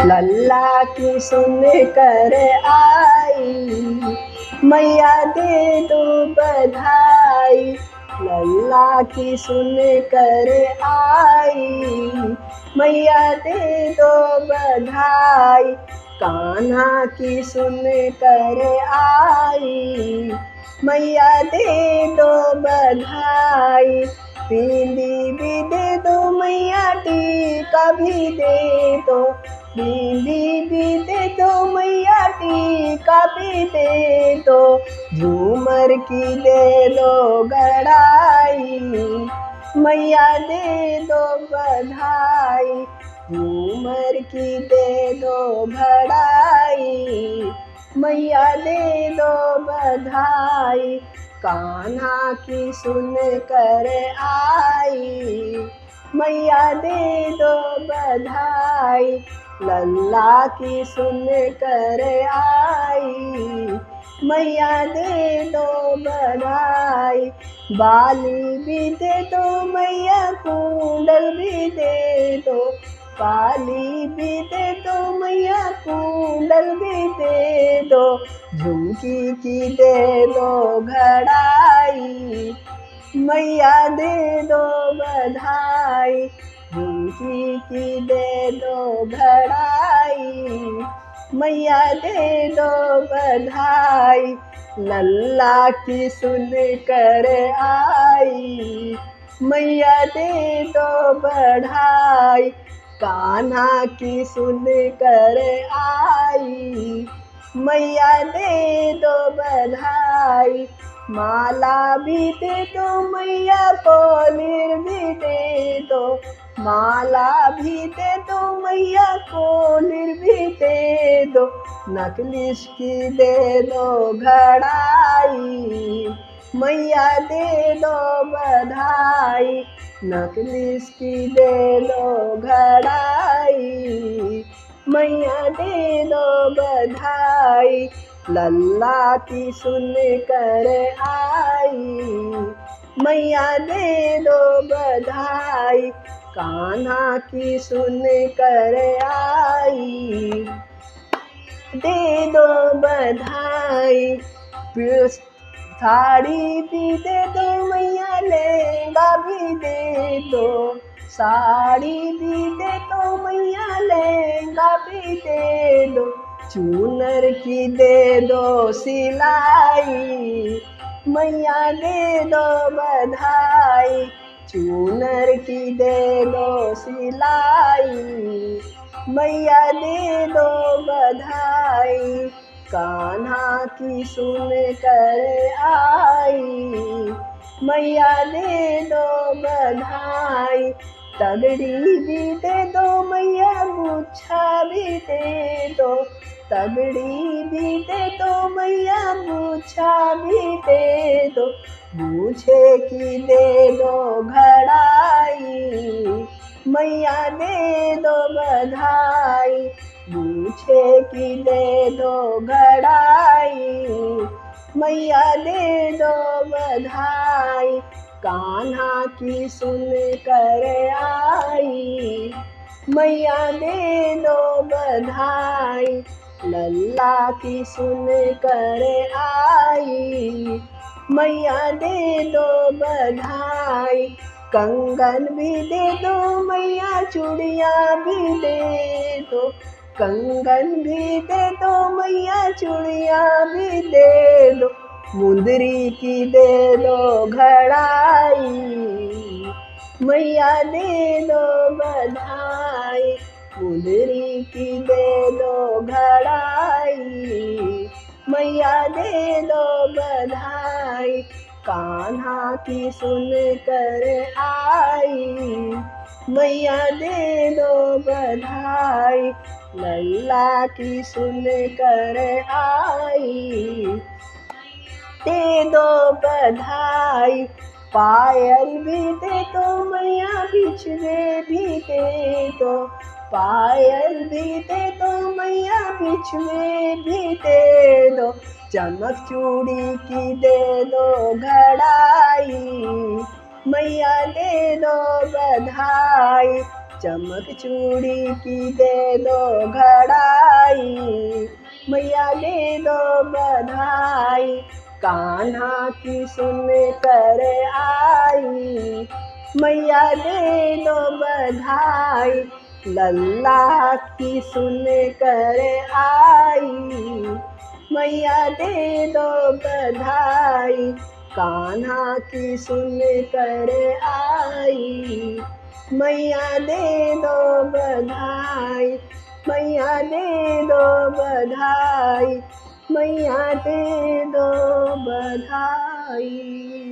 लल्ला की सुन कर आई, मैया दे दो बधाई। लल्ला की सुन कर आई, मैया दे दो बधाई। कान्हा की सुन कर आई, मैया दे दो बधाई। बिंदी भी दे दो मैया, टीका भी दे दो। बिंदी भी दे दो मैया, टीका भी दे दो। झूमर की दे दो गड़ाई, मैया दे दो बधाई। झूमर की दे दो घड़ाई, मैया दे दो बधाई। कान्हा की सुन कर आई, मैया दे दो बधाई। लल्ला की सुन कर आई, मैया दे दो बधाई। बाली भी दे दो मैया, कुंडल भी दे दो। बाली भी दे दो मैया, कुंडल भी दे दो। झुमकी की दे दो घड़ाई, मैया दे दो बधाई। झुमकी की दे दो घड़ाई, मैया दे दो बधाई। लल्ला की सुन कर आई, मैया दे दो बधाई। कान्हा की सुन कर आई, मैया दे दो बधाई। माला भी दे दो मैया, कोलिर भी दे दो। माला भी दे दो मैया, कोलिर भी दे दो। नकलिश की दे दो घड़ाई, मैया दे दो बधाई। नकलिश की दे दो घड़ाई, मैया दे दो बधाई। लल्ला की सुन कर आई, मैया दे दो बधाई। कान्हा की सुन कर आई, दे दो बधाई। साड़ी भी दे दो मैया, लहंगा भी दे दो। साड़ी भी दे दो मैया, लहंगा भी दे दो। चूनर की दे दो सिलाई, मैया दे दो बधाई। चूनर की दे दो सिलाई, मैया दे दो बधाई। कान्हा की सुन कर आई, मैया दे दो बधाई। तगड़ी भी दे दो मैया, गुच्छा भी दे दो। तगड़ी भी दे दो मैया, गुच्छा भी दे दो। बूझे की दे दो घड़ाई, मैया दे दो बधाई। बूझे की दे दो घड़ाई, मैया दे दो बधाई। कान्हा की सुन कर आई, मैया दे दो बधाई। लल्ला की सुन कर आई, मैया दे दो बधाई। कंगन भी दे दो मैया, चूड़िया भी दे दो। कंगन भी दे दो मैया, चूड़िया भी दे दो। मुंदरी की दे दो घड़ाई, मैया दे दो बधाई। मुंदरी की दे दो घड़ाई, मैया दे दो बधाई। कान्हा की सुन कर आई, मैया दे दो बधाई। लल्ला की सुन कर आई, दे दो बधाई। पायल भी दे दो मैया, बिछुए भी दे दो। पायल भी दे दो मैया, बिछुए भी दे दो। चमक चूड़ी की दे दो घड़ाई, मैया दे दो बधाई। चमक चूड़ी की दे दो घड़ाई, मैया दे दो बधाई। कान्हा की सुन कर आई, मैया दे दो बधाई। लल्ला की सुन कर आई, मैया दे दो बधाई। कान्हा की सुन कर आई, मैया दे दो बधाई। मैया दे दो बधाई, मैया दे दो बधाई।